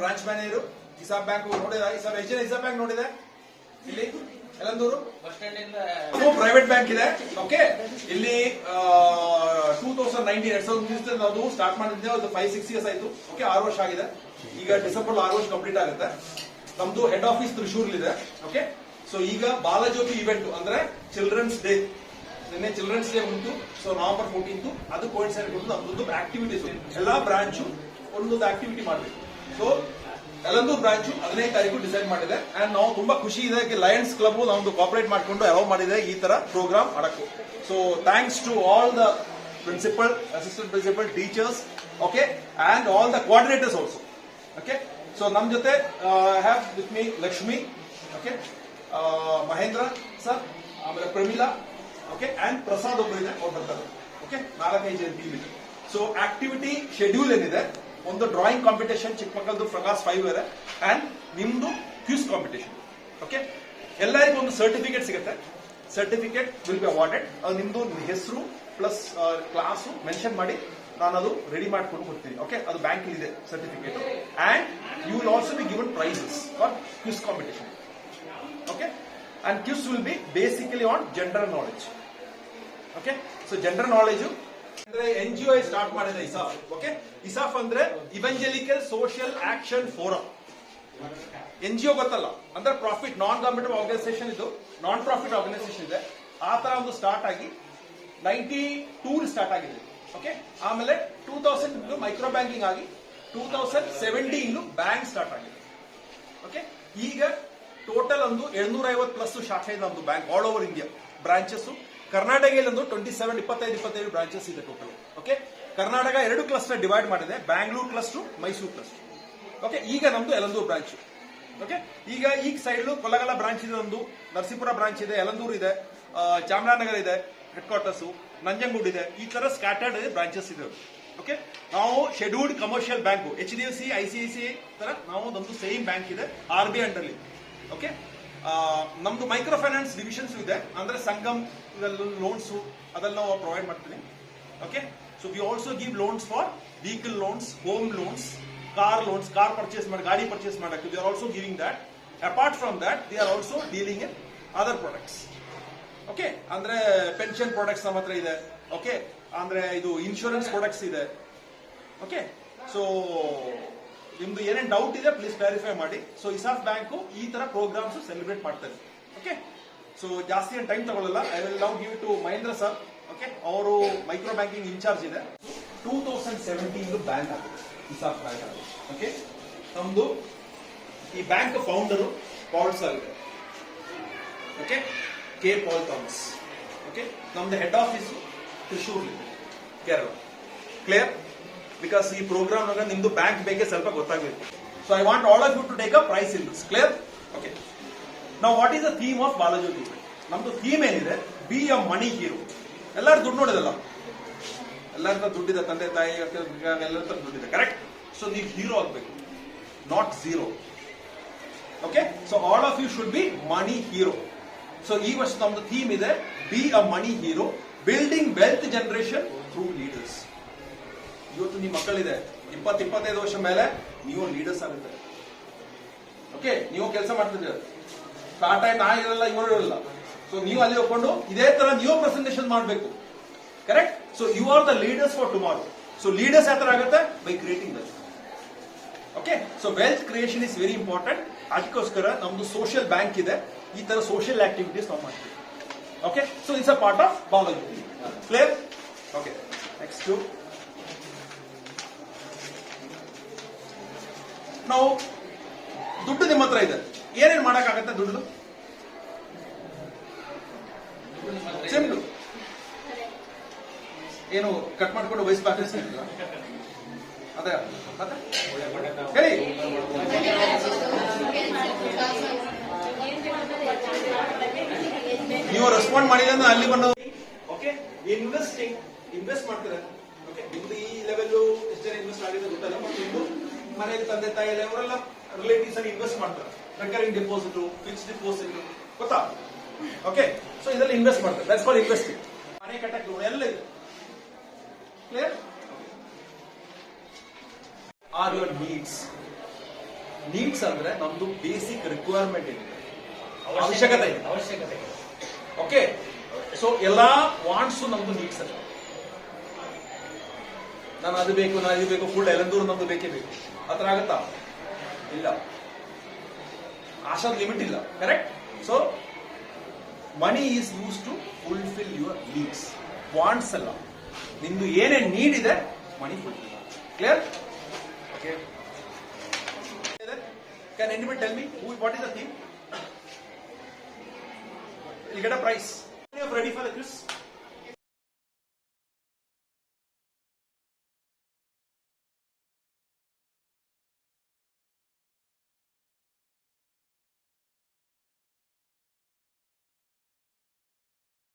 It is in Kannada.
ಬ್ರಾಂಚ್ ಮ್ಯಾನೇಜರ್ ಇಸಾಬ್ ಬ್ಯಾಂಕ್ ನೋಡಿದ ಇಸಾಬ್ ಬ್ಯಾಂಕ್ ನೋಡಿದೆ ಇಲ್ಲಿ ಯಲಂದೂರು ಬಸ್ ಸ್ಟ್ಯಾಂಡ್ ಇಂದ ಪ್ರೈವೇಟ್ ಬ್ಯಾಂಕ್ ಇದೆ. ಓಕೆ, ಇಲ್ಲಿ 2019 ಅದು ಸ್ಟಾರ್ಟ್ ಮಾಡಿದ್ದೆ. ಅದು 5-6 years ಆಯ್ತು. ಓಕೆ, 6 ವರ್ಷ ಆಗಿದೆ. ಈಗ ಡಿಸೆಂಬರ್ 6 ವರ್ಷ ಕಂಪ್ಲೀಟ್ ಆಗುತ್ತೆ. ನಮ್ದು ಹೆಡ್ ಆಫೀಸ್ ತ್ರಿಶೂರ್ ಇದೆ. ಓಕೆ, ಸೊ ಈಗ ಬಾಲಜ್ಯೋತಿ ಇವೆಂಟ್ ಅಂದ್ರೆ ಚಿಲ್ಡ್ರನ್ಸ್ ಡೇ, ನಿನ್ನೆ ಚಿಲ್ಡ್ರನ್ಸ್ ಡೇ ಉಂಟು. ಸೊ November 14 ಅದು ಕೋಇನ್ಸೈಡ್ ಕೊಟ್ಟು ನಮ್ದೊಂದು ಆಕ್ಟಿವಿಟೀಸ್ ಎಲ್ಲಾ ಬ್ರಾಂಚು ಒಂದೊಂದು ಆಕ್ಟಿವಿಟಿ ಮಾಡಬೇಕು. ಸೊ ಯಲಂದೂರು ಬ್ರಾಂಚು 15 ತಾರೀಕು ಡಿಸೈಡ್ ಮಾಡಿದೆ. ಅಂಡ್ ನಾವು ತುಂಬಾ ಖುಷಿ ಇದೆ. ಲಯನ್ಸ್ ಕ್ಲಬ್ ನಮ್ದು ಕೋಆಪರೇಟ್ ಮಾಡಿಕೊಂಡು ಅಲೌ ಮಾಡಿದೆ ಈ ತರ ಪ್ರೋಗ್ರಾಮ್ ಮಾಡಕ್ಕೆ. So thanks to all the principal, assistant principal, teachers, okay, and all the coordinators also. Okay, so ನಮ್ ಜೊತೆ have with me Lakshmi, okay, Mahendra sir, ಆಮೇಲೆ ಪ್ರಮೀಲಾ, ಓಕೆ, ಅಂಡ್ ಪ್ರಸಾದ್ ಒಬ್ಬರು ಇದೆ, ಅವ್ರು ಬರ್ತಾರೆ. ಓಕೆ, 4-5 ಜನ ಟೀಮ್ ಇದೆ. ಸೊ ಆಕ್ಟಿವಿಟಿ ಶೆಡ್ಯೂಲ್ ಏನಿದೆ, ಒಂದು ಡ್ರಾಯಿಂಗ್ ಕಾಂಪಿಟೇಷನ್ ಚಿಕ್ಕ ಮಕ್ಕಳದು ಪ್ರಕಾಶ್ 5 ಇದೆ, ಅಂಡ್ ನಿಮ್ದು ಕ್ವಿಜ್ ಕಾಂಪಿಟೇಷನ್. ಓಕೆ, ಎಲ್ಲರಿಗೂ ಒಂದು ಸರ್ಟಿಫಿಕೇಟ್ ಸಿಗುತ್ತೆ. Certificate will be awarded. ಅದು ನಿಮ್ದು ಹೆಸರು ಪ್ಲಸ್ ಕ್ಲಾಸು ಮೆನ್ಷನ್ ಮಾಡಿ ನಾನು ಅದು ರೆಡಿ ಮಾಡ್ಕೊಂಡು ಕೊಡ್ತೀನಿ. ಓಕೆ, ಅದು ಬ್ಯಾಂಕ್ ಇದೆ certificate. And you will also be given prizes for quiz competition. Okay, and quiz will be basically on general knowledge. Okay, so general knowledge ಅಂದ್ರೆ NGO ಸ್ಟಾರ್ಟ್ ಮಾಡಿದೆ ಇಸಾಫ್. ಓಕೆ, ಇಸಾಫ್ ಅಂದ್ರೆ evangelical social action forum. NGO ಗೊತ್ತಲ್ಲ, ಅಂದ್ರೆ ಪ್ರಾಫಿಟ್ ನಾನ್ ಗವರ್ಮೆಂಟ್ ಆರ್ಗನೈಸೇಷನ್, ಇದು ನಾನ್ ಪ್ರಾಫಿಟ್ ಆರ್ಗನೈಸೇಷನ್ ಇದೆ. ಆ ತರ ಒಂದು ಸ್ಟಾರ್ಟ್ ಆಗಿ 92 ಸ್ಟಾರ್ಟ್ ಆಗಿದೆ. ಓಕೆ, ಆಮೇಲೆ 2000 ಮೈಕ್ರೋ ಬ್ಯಾಂಕಿಂಗ್ ಆಗಿ 2017 ಬ್ಯಾಂಕ್ ಸ್ಟಾರ್ಟ್ ಆಗಿದೆ. ಓಕೆ, ಈಗ ಟೋಟಲ್ ಒಂದು 750+ ಶಾಖೆ ಇದೆ ನಮ್ದು bank all over India. Branches ಕರ್ನಾಟಕದಲ್ಲಿ ಒಂದು 25 ಬ್ರಾಂಚಸ್ ಇದೆ total. Okay, Karnataka 2 cluster divide ಮಾಡಿದೆ, Bangalore cluster, Mysuru cluster. Okay, ಈಗ ನಮ್ದು ಯಲಂದೂರು ಬ್ರಾಂಚ್. ಓಕೆ, ಈಗ ಸೈಡ್ ಕೊಲ್ಲಗಲ ಬ್ರಾಂಚ್ ಇದೆ, ಒಂದು ನರಸೀಪುರ ಬ್ರಾಂಚ್ ಇದೆ, ಯಲಂದೂರು ಇದೆ, ಚಾಮರಾಜನಗರ ಇದೆ ಹೆಡ್ ಕ್ವಾರ್ಟರ್ಸ್, ನಂಜನಗೂಡು ಇದೆ. ಈ ತರ ಸ್ಕ್ಯಾಟರ್ಡ್ ಬ್ರಾಂಚಸ್ ಇದೆ. ಓಕೆ, ನಾವು scheduled commercial bank HDFC, ICICI ತರ ನಾವು ನಮ್ದು ಸೇಮ್ ಬ್ಯಾಂಕ್ ಇದೆ RBI ಅಂಡರ್ಲಿ. ಓಕೆ, ನಮ್ದು ಮೈಕ್ರೋ ಫೈನಾನ್ಸ್ ಡಿವಿಷನ್ಸ್ ಇದೆ, ಅಂದ್ರೆ ಸಂಗಮ್ ಲೋನ್ಸ್ ಅದೆಲ್ಲ ನಾವು ಪ್ರೊವೈಡ್ ಮಾಡ್ತೀನಿ. Okay, so we also give loans for vehicle loans, home loans, car loans, car purchase ಮಾಡಿ ಗಾಡಿ ಪರ್ಚೇಸ್ ಮಾಡಕ್ಕೆ we are also giving that. Apart from that we are also dealing in other products. Okay, ಅಂದ್ರೆ ಪೆನ್ಷನ್ ಪ್ರಾಡಕ್ಟ್ಸ್ ನಮ್ಮ ಹತ್ರ ಇದೆ. ಓಕೆ, ಅಂದ್ರೆ ಇದು ಇನ್ಶೂರೆನ್ಸ್ ಪ್ರಾಡಕ್ಟ್ಸ್ ಇದೆ. ಓಕೆ, ಸೊ ನಿಮ್ದು ಏನೇನು ಡೌಟ್ ಇದೆ ಪ್ಲೀಸ್ ಕ್ಲಾರಿಫೈ ಮಾಡಿ. ಸೊ ಇಸಾಫ್ ಬ್ಯಾಂಕ್ ಈ ತರ ಪ್ರೋಗ್ರಾಮ್ಸ್ ಸೆಲೆಬ್ರೇಟ್ ಮಾಡ್ತಾರೆ. ಓಕೆ, ಸೊ ಜಾಸ್ತಿ ಏನು ಟೈಮ್ ತಗೊಳ್ಳಲ್ಲ. I will now give to Mahendra sir. Okay, ಅವರು ಮೈಕ್ರೋ ಬ್ಯಾಂಕಿಂಗ್ ಇನ್ಚಾರ್ಜ್ ಇದೆ. 2017 ಬ್ಯಾಂಕ್ ಆಗಿದೆ ಇಸಾಫ್ ಬ್ಯಾಂಕ್ ಆಗಿದೆ. ಓಕೆ, ನಮ್ದು ಈ ಬ್ಯಾಂಕ್ ಫೌಂಡರು ಪಾಲ್ ಸರ್ ಇದೆ. ಓಕೆ, ಕೆ ಪಾಲ್ ಥಾಮಸ್. ಓಕೆ, ನಮ್ದು head office Thrissur Kerala. Clear? Because ಈ ಪ್ರೋಗ್ರಾಮ್ ನಿಮ್ದು ಬ್ಯಾಂಕ್ ಬಗ್ಗೆ ಸ್ವಲ್ಪ ಗೊತ್ತಾಗಬೇಕು. So I want all of you to take a prize in this. Clear? Okay, ನಾವು what is the theme of Balajyothi? ನಮ್ದು ಥೀಮ್ ಏನಿದೆ, ಬಿ ಅ ಮನಿ ಹೀರೋ. ಎಲ್ಲರೂ ದುಡ್ಡು ನೋಡಿದಲ್ಲ, ಎಲ್ಲರ ದುಡ್ಡಿದೆ, ತಂದೆ ತಾಯಿ ಎಲ್ಲರ ದುಡ್ಡಿದೆ, ಕರೆಕ್ಟ್? ಸೊ ನೀವು ಹೀರೋ ಆಗ್ಬೇಕು, not zero. Okay, so all of you should be money hero. So ಈ ವರ್ಷ ನಮ್ದು ಥೀಮ್ ಇದೆ, be a money hero, building wealth generation through leaders. ಇವತ್ತು ನಿಮ್ಮ ಮಕ್ಕಳಿದೆ, 20-25 ವರ್ಷ ಮೇಲೆ ನೀವು ಲೀಡರ್ಸ್ ಆಗುತ್ತೆ. ಓಕೆ, ನೀವು ಕೆಲಸ ಮಾಡ್ತಿದ್ದೀರ, ಸ್ಟಾರ್ಟ್ ಆಯ್ತು, ನಾ ಇರಲ್ಲ, ಇವರು ಇರಲ್ಲ. ಸೊ ನೀವು ಅಲ್ಲಿ ಹೋಗ್ಕೊಂಡು ಇದೇ ತರ ನೀವು ಪ್ರೆಸೆಂಟೇಷನ್ ಮಾಡಬೇಕು, correct? So you are the leaders for tomorrow. So leaders ಯಾವ ತರ ಆಗುತ್ತೆ? By creating wealth. Okay, so wealth creation is very important. ಅದಕ್ಕೋಸ್ಕರ ನಮ್ದು ಸೋಷಿಯಲ್ ಬ್ಯಾಂಕ್ ಇದೆ, ಈ ತರ ಸೋಷಿಯಲ್ ಆಕ್ಟಿವಿಟೀಸ್ ನಾವು ಮಾಡ್ತೀವಿ. Okay, so it's a part of Balajyothi. Clear? Okay, next ನಾವು ದುಡ್ಡು ನಿಮ್ಮ ಹತ್ರ ಇದೆ, ಏನೇನು ಮಾಡಕ್ಕಾಗತ್ತೆ ದುಡ್ಡು? ಸಿಂಪಲ್, ಏನು ಕಟ್ ಮಾಡ್ಕೊಂಡು ವಹಿಸ್ಬೇಕು ಅದೇ ಮತ್ತೆ ಹೇಳಿ. ನೀವು ರೆಸ್ಪಾಂಡ್ ಮಾಡಿದ್ರೆ ಅಂದ್ರೆ ಅಲ್ಲಿ ಬಂದ. ಓಕೆ, ಇನ್ವೆಸ್ಟ್ ಮಾಡ್ತಾರೆ. ಓಕೆ, ನಿಮ್ದು ಈ ಲೆವೆಲ್ ಎಷ್ಟು ಜನ ಇನ್ವೆಸ್ಟ್ ಮಾಡಿದ್ರೆ ಗೊತ್ತಲ್ಲ, ಮತ್ತು ನಿಮ್ದು ಮನೆಯಲ್ಲಿ ತಂದೆ ತಾಯಿ ಎಲ್ಲ ಅವರೆಲ್ಲ ರಿಲೇಟಿವ್ಸ್ ಅಲ್ಲಿ ಇನ್ವೆಸ್ಟ್ ಮಾಡ್ತಾರೆ. ರೆಕರಿಂಗ್ ಡೆಪಾಸಿಟ್, ಫಿಕ್ಸ್ ಡೆಪಾಸಿಟ್, ಗೊತ್ತಾ? ಓಕೆ, ಸೊ ಇದರಲ್ಲಿ ಇನ್ವೆಸ್ಟ್ ಮಾಡ್ತಾರೆ. That's called investing. ಮನೆ ಕಟ್ಟಕ್ಕೆ ಎಲ್ಲ ಇದೆ. Clear? Are your needs needs ಅಂದ್ರೆ ನಮ್ದು ಬೇಸಿಕ್ ರಿಕ್ವೈರ್ಮೆಂಟ್ ಇದೆ, ಅವಶ್ಯಕತೆ ಇದೆ. ಓಕೆ, ಸೊ ಎಲ್ಲಾ ವಾಂಟ್ಸ್ ನಮ್ದು ನೀಡ್ಸ್ ಅಲ್ಲ. ನಾನು ಅದು ಬೇಕು, ನಾನು ಇದು ಬೇಕು, ಫುಲ್ ಎಲ್ಲಂದೂರು ನಮ್ದು ಬೇಕೇ ಬೇಕು, ಆತರ ಆಗತ್ತಾ? ಇಲ್ಲ, ಆಶಾದ ಲಿಮಿಟ್ ಇಲ್ಲ. Correct? So money is use to fulfil your needs, wants ಅಲ್ಲ. ನಿಮ್ದು ಏನೇ ನೀಡ್ ಇದೆ money fulfil. Clear? Okay. Can anybody tell me what is the theme? You get a prize. Are you ready for the quiz?